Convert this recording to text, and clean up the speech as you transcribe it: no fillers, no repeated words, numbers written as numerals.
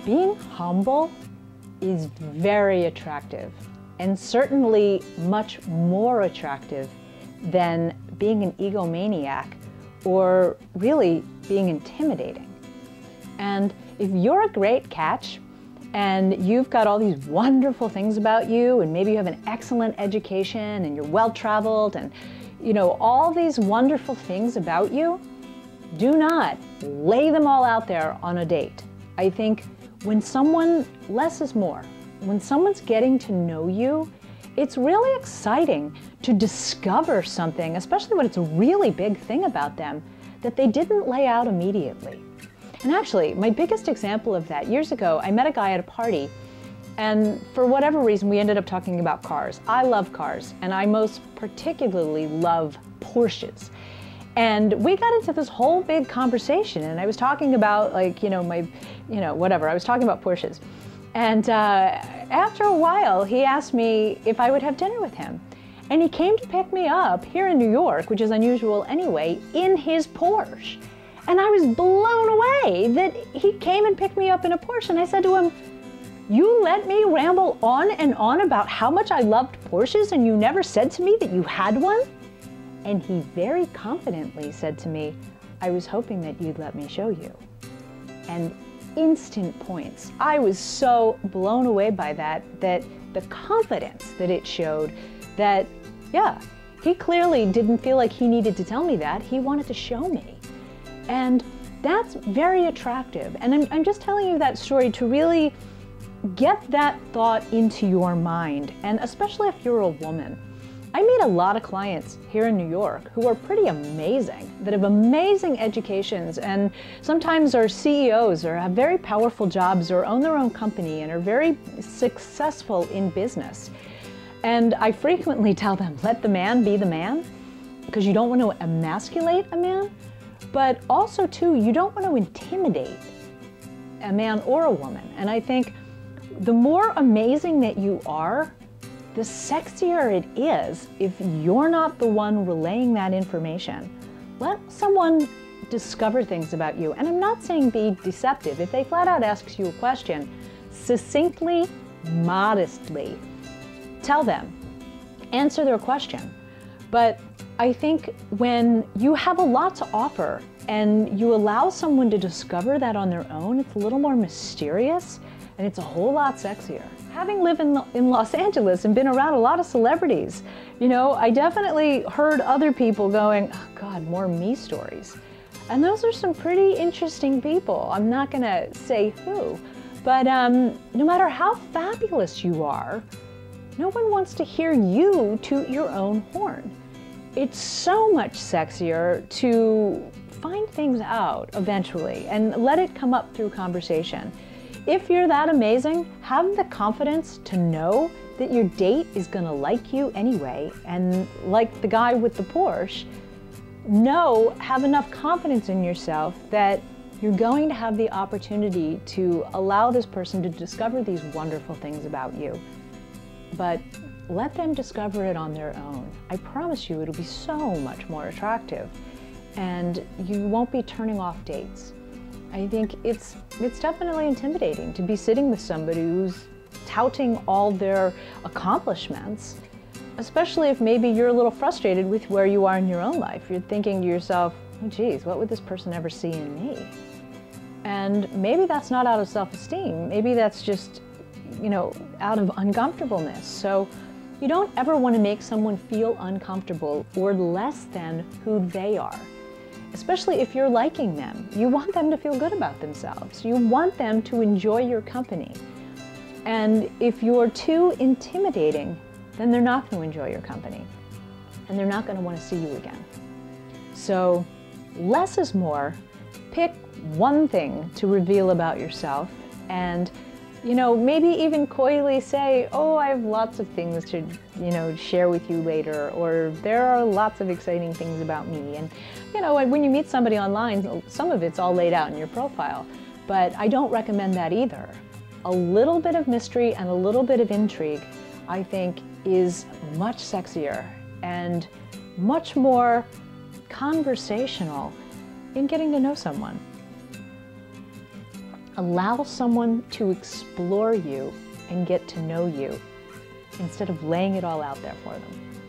being humble is very attractive, and certainly much more attractive than being an egomaniac or really being intimidating. And if you're a great catch and you've got all these wonderful things about you, and maybe you have an excellent education and you're well-traveled and all these wonderful things about you, do not lay them all out there on a date. I think when less is more. When someone's getting to know you, it's really exciting to discover something, especially when it's a really big thing about them, that they didn't lay out immediately. And actually, my biggest example of that, years ago, I met a guy at a party, and for whatever reason, we ended up talking about cars. I love cars, and I most particularly love Porsches. And we got into this whole big conversation, and I was talking about whatever, I was talking about Porsches. And after a while, he asked me if I would have dinner with him. And he came to pick me up here in New York, which is unusual anyway, in his Porsche. And I was blown away that he came and picked me up in a Porsche. And I said to him, "You let me ramble on and on about how much I loved Porsches, and you never said to me that you had one?" And he very confidently said to me, "I was hoping that you'd let me show you." And instant points. I was so blown away by that the confidence that it showed, that, yeah, he clearly didn't feel like he needed to tell me that. He wanted to show me. And that's very attractive. And I'm just telling you that story to really get that thought into your mind, and especially if you're a woman. I meet a lot of clients here in New York who are pretty amazing, that have amazing educations, and sometimes are CEOs or have very powerful jobs or own their own company and are very successful in business. And I frequently tell them, let the man be the man, because you don't want to emasculate a man, but also too, you don't want to intimidate a man or a woman. And I think the more amazing that you are, the sexier it is if you're not the one relaying that information. Let someone discover things about you. And I'm not saying be deceptive. If they flat out ask you a question, succinctly, modestly, tell them, answer their question. But I think when you have a lot to offer and you allow someone to discover that on their own, it's a little more mysterious and it's a whole lot sexier. Having lived in Los Angeles and been around a lot of celebrities, I definitely heard other people going, "Oh God, more me stories." And those are some pretty interesting people. I'm not gonna say who, but no matter how fabulous you are, no one wants to hear you toot your own horn. It's so much sexier to find things out eventually and let it come up through conversation. If you're that amazing, have the confidence to know that your date is gonna like you anyway, and like the guy with the Porsche, have enough confidence in yourself that you're going to have the opportunity to allow this person to discover these wonderful things about you. But let them discover it on their own. I promise you it'll be so much more attractive, and you won't be turning off dates. I think it's definitely intimidating to be sitting with somebody who's touting all their accomplishments, especially if maybe you're a little frustrated with where you are in your own life. You're thinking to yourself, "Oh geez, what would this person ever see in me?" And maybe that's not out of self-esteem. Maybe that's just, out of uncomfortableness. So you don't ever want to make someone feel uncomfortable or less than who they are. Especially if you're liking them. You want them to feel good about themselves. You want them to enjoy your company. And if you're too intimidating, then they're not going to enjoy your company. And they're not going to want to see you again. So less is more. Pick one thing to reveal about yourself, and maybe even coyly say, "Oh, I have lots of things to, share with you later," or "There are lots of exciting things about me." And, when you meet somebody online, some of it's all laid out in your profile, but I don't recommend that either. A little bit of mystery and a little bit of intrigue, I think, is much sexier and much more conversational in getting to know someone. Allow someone to explore you and get to know you instead of laying it all out there for them.